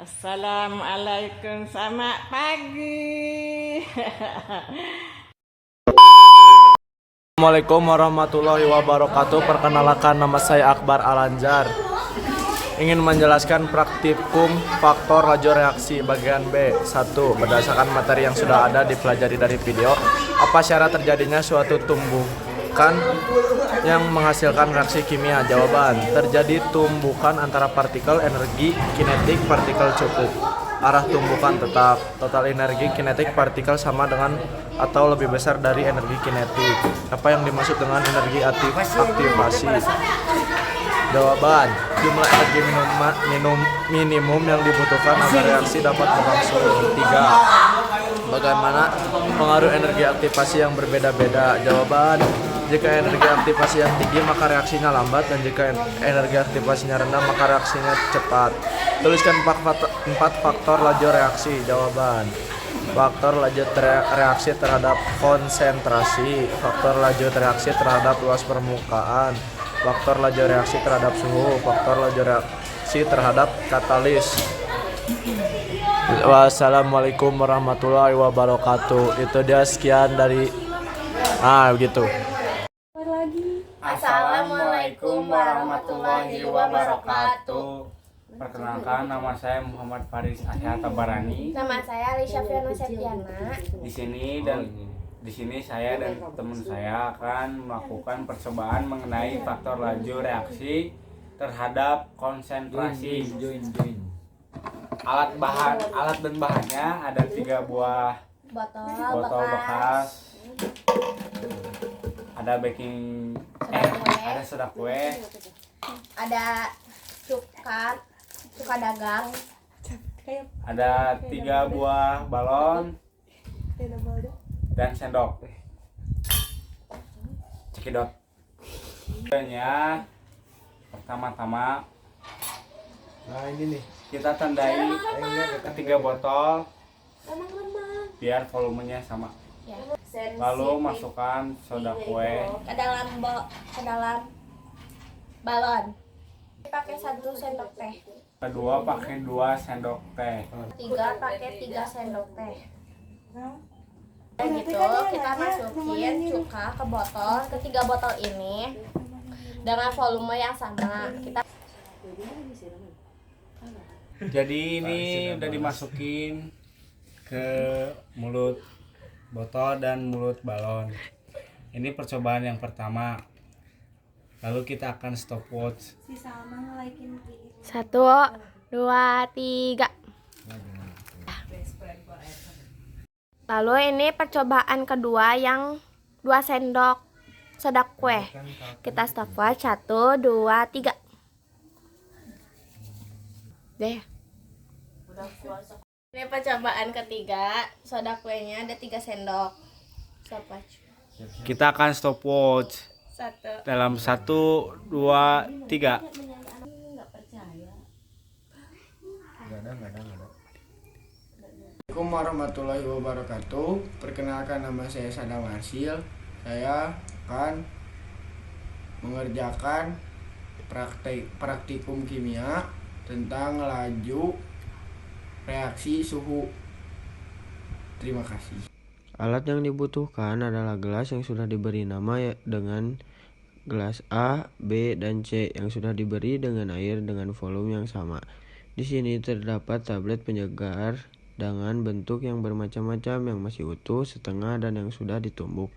Assalamualaikum, selamat pagi. Assalamualaikum warahmatullahi wabarakatuh. Perkenalkan, nama saya Akbar Alanjar. Ingin menjelaskan praktikum faktor laju reaksi bagian B. 1. Berdasarkan materi yang sudah ada dipelajari dari video, apa syarat terjadinya suatu tumbukan yang menghasilkan reaksi kimia? Jawaban: terjadi tumbukan antara partikel energi kinetik partikel cukup. Arah tumbukan tetap. Total energi kinetik partikel sama dengan atau lebih besar dari energi kinetik. Apa yang dimaksud dengan energi aktivasi? Jawaban: jumlah energi minimum yang dibutuhkan agar reaksi dapat berlangsung. 3. Bagaimana pengaruh energi aktivasi yang berbeda-beda? Jawaban: jika energi aktivasi yang tinggi maka reaksinya lambat, dan jika energi aktivasinya rendah maka reaksinya cepat. Tuliskan 4 faktor laju reaksi. Jawaban: faktor laju reaksi terhadap konsentrasi, faktor laju reaksi terhadap luas permukaan, faktor laju reaksi terhadap suhu, faktor laju reaksi terhadap katalis. Wassalamualaikum warahmatullahi wabarakatuh. Itu dia, sekian dari begitu. Assalamualaikum warahmatullahi wabarakatuh. Perkenalkan, nama saya Muhammad Faris Asyah Tabarani. Nama saya Alicia Fiona Septiana. Di sini saya dan teman saya akan melakukan percobaan mengenai faktor laju reaksi terhadap konsentrasi. Alat dan bahannya ada 3 buah botol bekas, ada ada soda kue, Ada cuka dagang. ada 3 buah balon dan sendok. Cekidot. Pertama-tama Ini nih. kita tandai ketiga botol biar volumenya sama. Lalu masukkan soda kue ke dalam balon. Pakai 1 sendok teh. kedua, pakai 2 sendok teh. 3 pakai 3 sendok teh. Gitu kita masukin cuka ke botol, ketiga botol ini dengan volume yang sama. Jadi ini udah dimasukin ke mulut botol dan mulut balon. Ini percobaan yang pertama. Lalu kita akan stopwatch. 1, 2, 3. Lalu ini percobaan kedua yang 2 sendok soda kue. Kita stopwatch 1, 2, 3. Deh. Ini percobaan ketiga, soda kuenya ada 3 sendok. Stopwatch. Kita akan stopwatch 1. dalam 1, 2, 3. Assalamualaikum warahmatullahi wabarakatuh. Perkenalkan, nama saya Sadam Arsil. Saya akan mengerjakan praktikum kimia tentang laju reaksi suhu. Terima kasih. Alat yang dibutuhkan adalah gelas yang sudah diberi nama dengan gelas A, B, dan C yang sudah diberi dengan air dengan volume yang sama. Di sini terdapat tablet penyegar dengan bentuk yang bermacam-macam, yang masih utuh, setengah, dan yang sudah ditumbuk.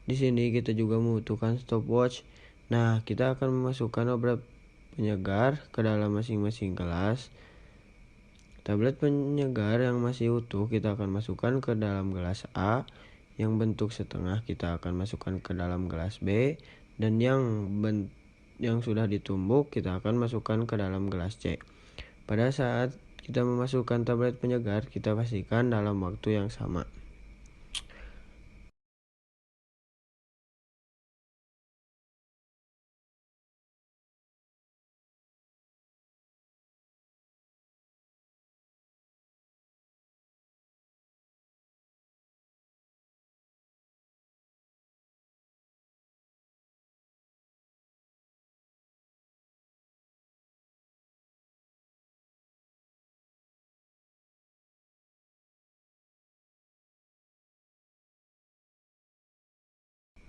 Di sini kita juga membutuhkan stopwatch. Nah, kita akan memasukkan obat penyegar ke dalam masing-masing gelas. Tablet penyegar yang masih utuh kita akan masukkan ke dalam gelas A, yang bentuk setengah kita akan masukkan ke dalam gelas B, dan yang sudah ditumbuk kita akan masukkan ke dalam gelas C. Pada saat kita memasukkan tablet penyegar, kita pastikan dalam waktu yang sama.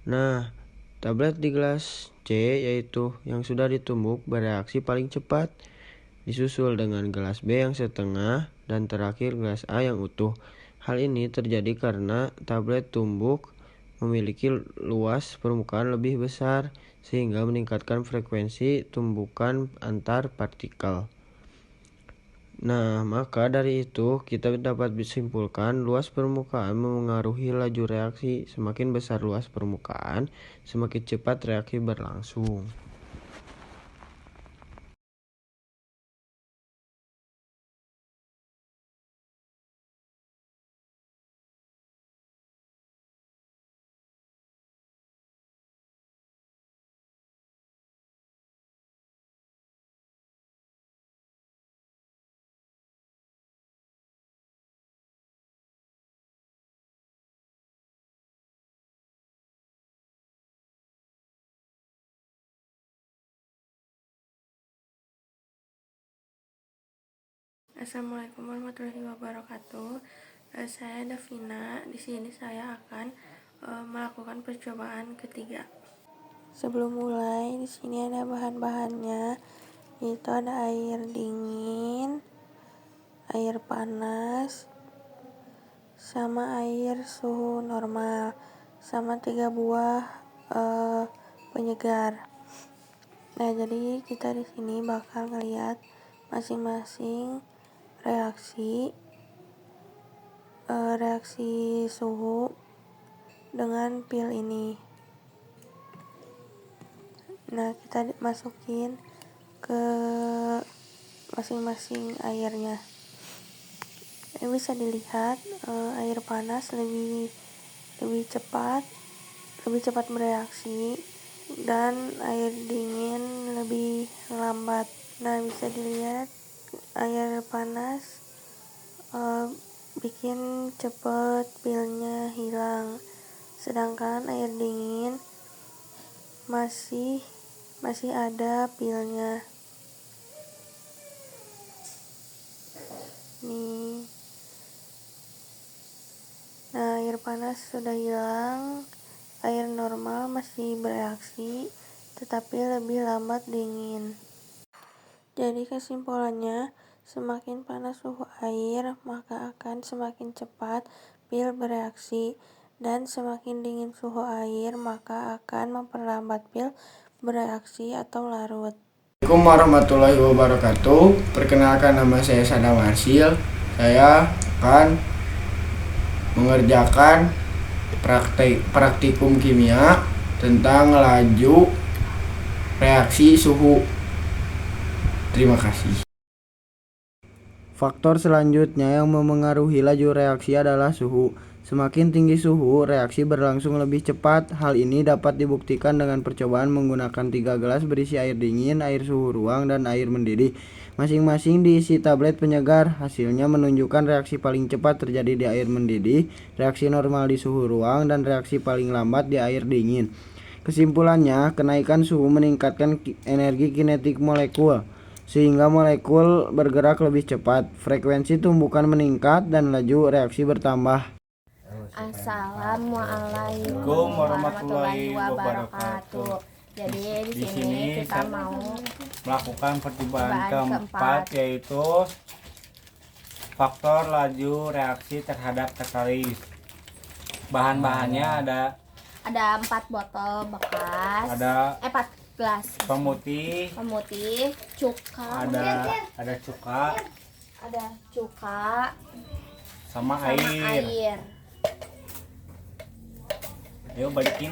Nah, tablet di gelas C yaitu yang sudah ditumbuk bereaksi paling cepat, disusul dengan gelas B yang setengah, dan terakhir gelas A yang utuh. Hal ini terjadi karena tablet tumbuk memiliki luas permukaan lebih besar, sehingga meningkatkan frekuensi tumbukan antar partikel. Nah, maka dari itu kita dapat disimpulkan luas permukaan memengaruhi laju reaksi. Semakin besar luas permukaan, semakin cepat reaksi berlangsung. Assalamualaikum warahmatullahi wabarakatuh. Saya Davina. Di sini saya akan melakukan percobaan ketiga. Sebelum mulai, di sini ada bahan-bahannya, yaitu ada air dingin, air panas, sama air suhu normal, sama 3 buah penyegar. Nah, jadi kita di sini bakal ngeliat masing-masing reaksi suhu dengan pil ini. Nah, kita masukin ke masing-masing airnya. Ini bisa dilihat air panas lebih cepat bereaksi, dan air dingin lebih lambat. Nah, bisa dilihat air panas bikin cepet pilnya hilang, sedangkan air dingin masih ada pilnya. Nih. Nah, air panas sudah hilang, air normal masih bereaksi, tetapi lebih lambat dingin. Jadi kesimpulannya, semakin panas suhu air, maka akan semakin cepat pil bereaksi, dan semakin dingin suhu air, maka akan memperlambat pil bereaksi atau larut. Assalamualaikum warahmatullahi wabarakatuh. Perkenalkan, nama saya Sadawarsil. Saya akan mengerjakan praktikum kimia tentang laju reaksi suhu. Terima kasih. Faktor selanjutnya yang memengaruhi laju reaksi adalah suhu. Semakin tinggi suhu, reaksi berlangsung lebih cepat. Hal ini dapat dibuktikan dengan percobaan menggunakan 3 gelas berisi air dingin, air suhu ruang, dan air mendidih. Masing-masing diisi tablet penyegar. Hasilnya menunjukkan reaksi paling cepat terjadi di air mendidih, reaksi normal di suhu ruang, dan reaksi paling lambat di air dingin. Kesimpulannya, kenaikan suhu meningkatkan energi kinetik molekul, sehingga molekul bergerak lebih cepat, frekuensi tumbukan meningkat, dan laju reaksi bertambah. Assalamualaikum warahmatullahi wabarakatuh. Jadi di sini kita mau melakukan percobaan keempat, yaitu faktor laju reaksi terhadap katalis. Bahan-bahannya ada 4 botol bekas, ada 4 gelas pemutih, cuka, ada cuka sama air. Yuk balikin.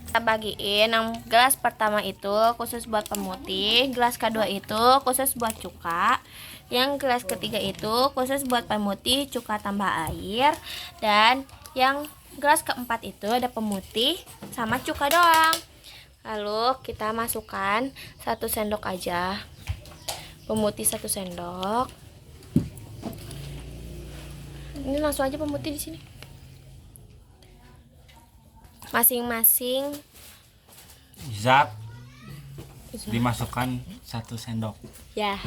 Kita bagiin, yang gelas pertama itu khusus buat pemutih, gelas kedua itu khusus buat cuka, yang gelas ketiga itu khusus buat pemutih, cuka tambah air, dan yang gelas keempat itu ada pemutih sama cuka doang. Lalu kita masukkan 1 sendok aja, pemutih 1 sendok. Ini langsung aja pemutih di sini. Masing-masing Zat dimasukkan 1 sendok. ya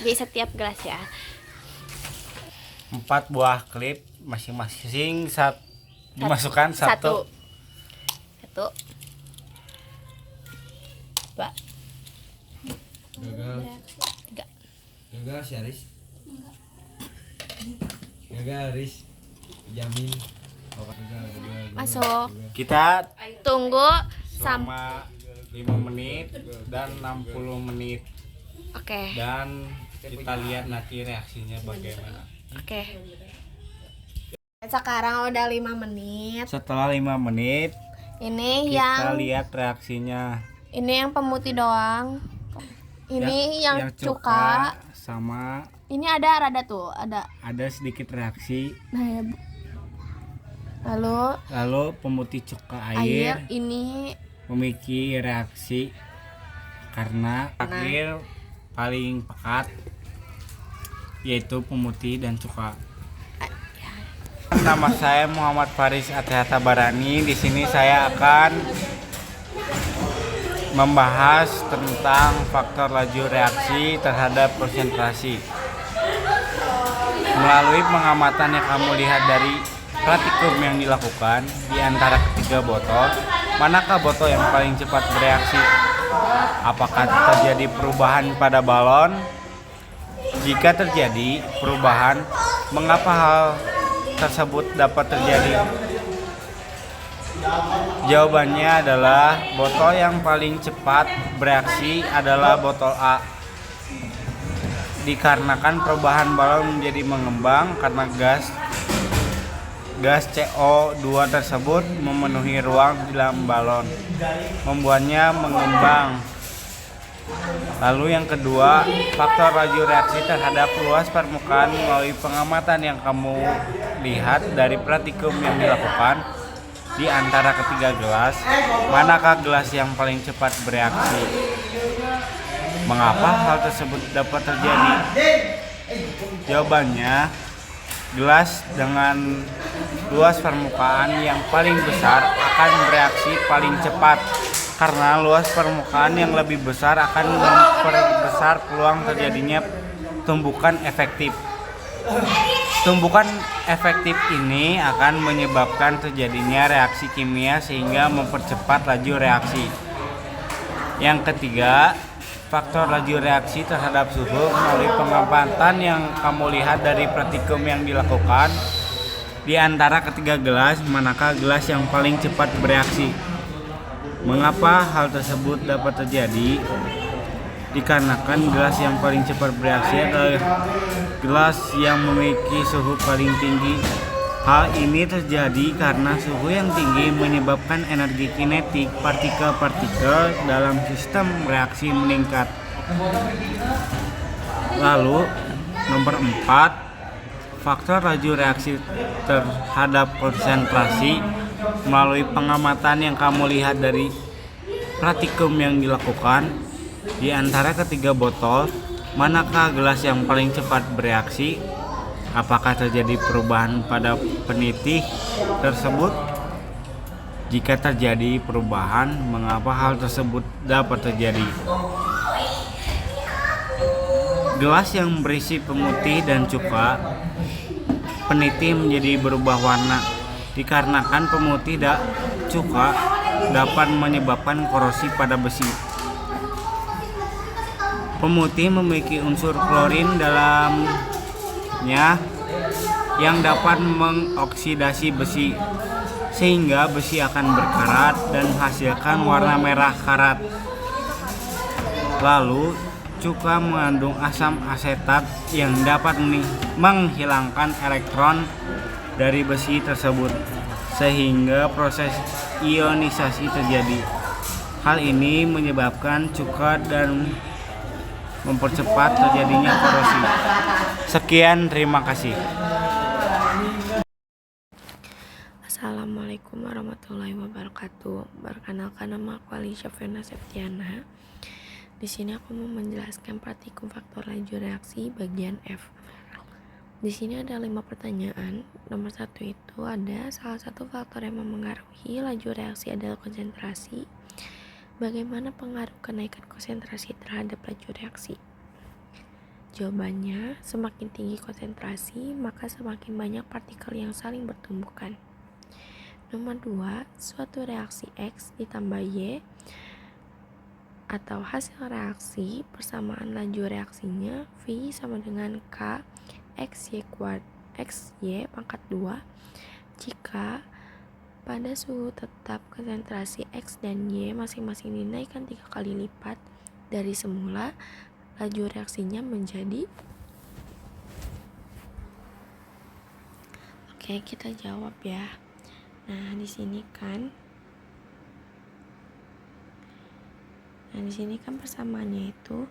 di setiap gelas ya. 4 buah klip masing-masing dimasukkan 1. 1. 2. Gagal. 3. Gagal si Aris. Gagal Aris. Jamin. Gagal. Masuk. Kita Tunggu selama 5 menit dan 60 menit Oke. dan kita lihat nanti reaksinya bagaimana. Oke. Sekarang udah 5 menit. Setelah 5 menit Ini kita yang lihat reaksinya. yang pemutih doang. Ini yang cuka. sama Ini ada rada tuh, ada. sedikit reaksi. Nah, ya, Bu. Lalu pemutih cuka Air air ini memiliki reaksi karena air paling pekat yaitu pemutih dan cuka. Nama saya Muhammad Faris Atihata Barani. Di sini saya akan membahas tentang faktor laju reaksi terhadap konsentrasi. Melalui pengamatan yang kamu lihat dari praktikum yang dilakukan di antara ketiga botol, manakah botol yang paling cepat bereaksi? Apakah terjadi perubahan pada balon? Jika terjadi perubahan, mengapa hal tersebut dapat terjadi? Jawabannya adalah botol yang paling cepat bereaksi adalah botol A. Dikarenakan perubahan balon menjadi mengembang karena gas CO2 tersebut memenuhi ruang di dalam balon, membuatnya mengembang. Lalu yang kedua, faktor laju reaksi terhadap luas permukaan melalui pengamatan yang kamu lihat dari praktikum yang dilakukan di antara ketiga gelas, manakah gelas yang paling cepat bereaksi? Mengapa hal tersebut dapat terjadi? Jawabannya, gelas dengan luas permukaan yang paling besar akan bereaksi paling cepat karena luas permukaan yang lebih besar akan memperbesar peluang terjadinya tumbukan efektif. Tumbukan efektif ini akan menyebabkan terjadinya reaksi kimia sehingga mempercepat laju reaksi. Yang ketiga, faktor laju reaksi terhadap suhu melalui pengamatan yang kamu lihat dari praktikum yang dilakukan di antara ketiga gelas, manakah gelas yang paling cepat bereaksi? Mengapa hal tersebut dapat terjadi? Dikarenakan gelas yang paling cepat bereaksi adalah gelas yang memiliki suhu paling tinggi. Hal ini terjadi karena suhu yang tinggi menyebabkan energi kinetik partikel-partikel dalam sistem reaksi meningkat. Lalu, nomor 4, faktor laju reaksi terhadap konsentrasi melalui pengamatan yang kamu lihat dari praktikum yang dilakukan di antara ketiga botol, manakah gelas yang paling cepat bereaksi? Apakah terjadi perubahan pada penitih tersebut? Jika terjadi perubahan, mengapa hal tersebut dapat terjadi? Gelas yang berisi pemutih dan cuka, penitih menjadi berubah warna. Dikarenakan pemutih dan cuka dapat menyebabkan korosi pada besi. Pemutih memiliki unsur klorin dalamnya yang dapat mengoksidasi besi, sehingga besi akan berkarat dan menghasilkan warna merah karat. Lalu, cuka mengandung asam asetat yang dapat menghilangkan elektron dari besi tersebut, sehingga proses ionisasi terjadi. Hal ini menyebabkan cuka dan mempercepat terjadinya korosi. Sekian, terima kasih. Assalamualaikum warahmatullahi wabarakatuh. Perkenalkan, nama aku Alisha Fena Septiana. Di sini aku mau menjelaskan praktikum faktor laju reaksi bagian F. Di sini ada 5 pertanyaan. Nomor 1 itu ada salah satu faktor yang memengaruhi laju reaksi adalah konsentrasi. Bagaimana pengaruh kenaikan konsentrasi terhadap laju reaksi? Jawabannya, semakin tinggi konsentrasi, maka semakin banyak partikel yang saling bertumbukan. Nomor 2, suatu reaksi X ditambah Y atau hasil reaksi persamaan laju reaksinya V sama dengan K XY pangkat 2 jika pada suhu tetap konsentrasi X dan Y masing-masing dinaikkan 3 kali lipat dari semula, laju reaksinya menjadi. Oke, kita jawab ya. Nah, di sini kan persamaannya itu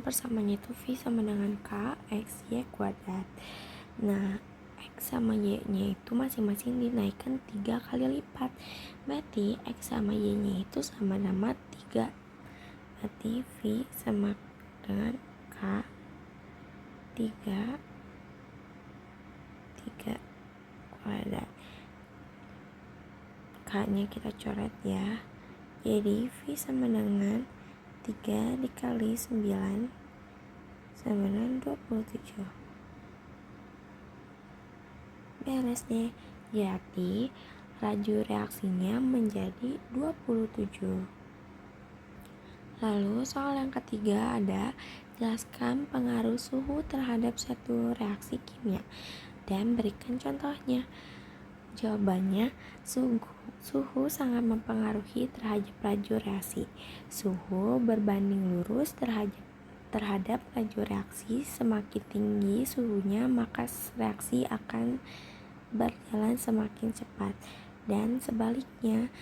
persamaannya itu V sama dengan K XY kuadrat. Nah, X sama Y-nya itu masing-masing dinaikkan 3 kali lipat. Berarti X sama Y-nya itu sama-sama 3. Berarti V sama dengan K 3 kuadrat. K-nya kita coret ya. Jadi V sama dengan 3 dikali 9 sama dengan 27. Beres deh. Jadi laju reaksinya menjadi 27. Lalu soal yang ketiga ada jelaskan pengaruh suhu terhadap suatu reaksi kimia dan berikan contohnya. Jawabannya, suhu sangat mempengaruhi terhadap laju reaksi. Suhu berbanding lurus terhadap laju reaksi. Semakin tinggi suhunya, maka reaksi akan berjalan semakin cepat. Dan sebaliknya,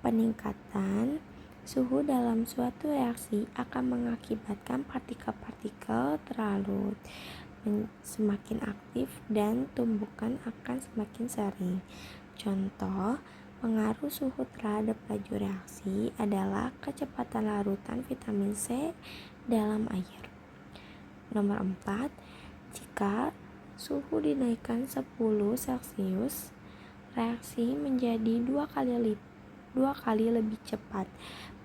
peningkatan suhu dalam suatu reaksi akan mengakibatkan partikel-partikel terlalu semakin aktif dan tumbukan akan semakin sering. Contoh, pengaruh suhu terhadap laju reaksi adalah kecepatan larutan vitamin C dalam air. Nomor 4, jika suhu dinaikkan 10 Celcius, reaksi menjadi 2 kali lebih cepat.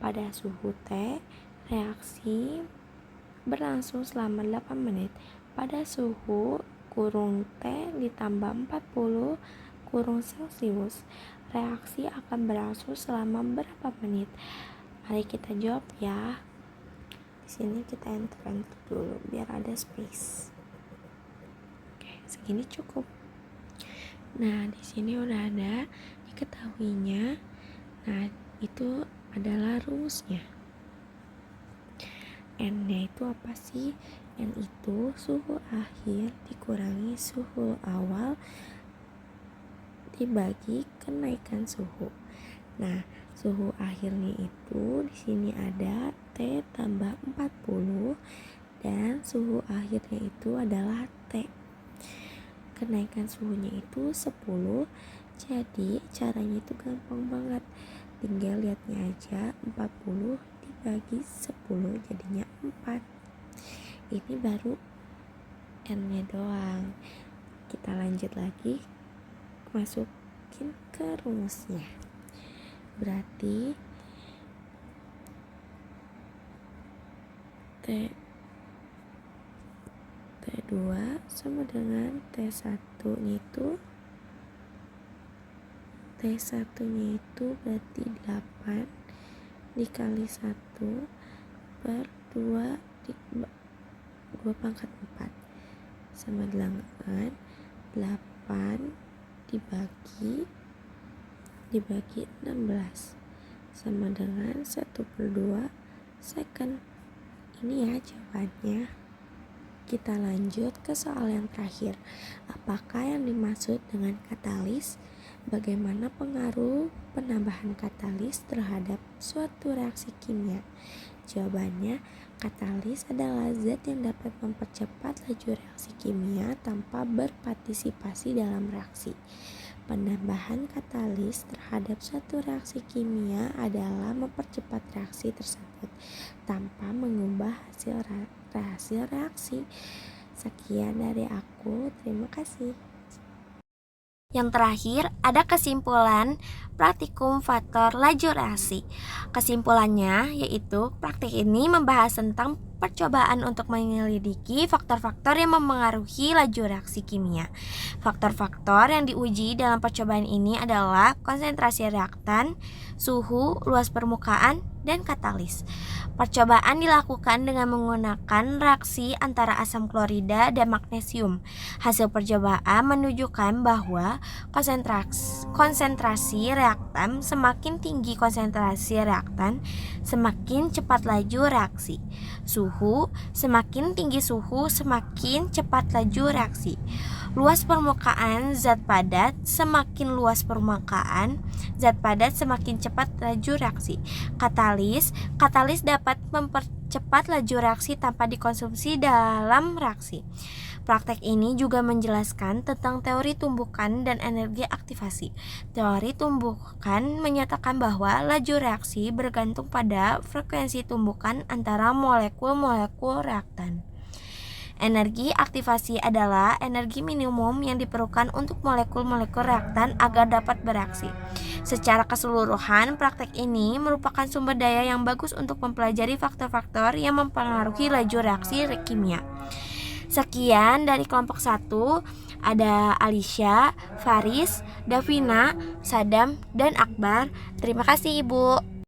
Pada suhu T, reaksi berlangsung selama 8 menit. Pada suhu kurung T ditambah 40 kurung Celcius, reaksi akan berlangsung selama berapa menit? Mari kita jawab ya. Di sini kita enter dulu biar ada space. Oke, segini cukup. Nah, di sini udah ada diketahuinya. Nah, itu adalah rumusnya. N-nya itu apa sih? N itu suhu akhir dikurangi suhu awal dibagi kenaikan suhu. Nah, suhu akhirnya itu di sini ada T tambah 40 dan suhu akhirnya itu adalah T. Kenaikan suhunya itu 10. Jadi caranya itu gampang banget. Tinggal lihatnya aja, 40 dibagi 10 jadinya 4. Ini baru N-nya doang. Kita lanjut lagi, masukin ke rumusnya. Berarti T2 sama dengan T1-nya itu T1-nya itu berarti 8 dikali 1 per 2 pangkat 4 sama dengan 8 dibagi 16 sama dengan 1/2 second. Ini ya jawabannya. Kita lanjut ke soal yang terakhir. Apakah yang dimaksud dengan katalis? Bagaimana pengaruh penambahan katalis terhadap suatu reaksi kimia? Jawabannya, katalis adalah zat yang dapat mempercepat laju reaksi kimia tanpa berpartisipasi dalam reaksi. Penambahan katalis terhadap suatu reaksi kimia adalah mempercepat reaksi tersebut tanpa mengubah hasil reaksi. Sekian dari aku, terima kasih. Yang terakhir, ada kesimpulan praktikum faktor laju reaksi. Kesimpulannya yaitu praktik ini membahas tentang percobaan untuk menyelidiki faktor-faktor yang mempengaruhi laju reaksi kimia. Faktor-faktor yang diuji dalam percobaan ini adalah konsentrasi reaktan, suhu, luas permukaan, dan katalis. Percobaan dilakukan dengan menggunakan reaksi antara asam klorida dan magnesium. Hasil percobaan menunjukkan bahwa konsentrasi reaktan semakin tinggi konsentrasi reaktan, semakin cepat laju reaksi. Semakin tinggi suhu, semakin cepat laju reaksi. Luas permukaan zat padat, semakin luas permukaan zat padat semakin cepat laju reaksi. Katalis dapat mempercepat laju reaksi tanpa dikonsumsi dalam reaksi. Praktek ini juga menjelaskan tentang teori tumbukan dan energi aktivasi. Teori tumbukan menyatakan bahwa laju reaksi bergantung pada frekuensi tumbukan antara molekul-molekul reaktan. Energi aktivasi adalah energi minimum yang diperlukan untuk molekul-molekul reaktan agar dapat bereaksi. Secara keseluruhan, praktek ini merupakan sumber daya yang bagus untuk mempelajari faktor-faktor yang mempengaruhi laju reaksi kimia. Sekian dari kelompok 1, ada Alicia, Faris, Davina, Sadam, dan Akbar. Terima kasih Ibu.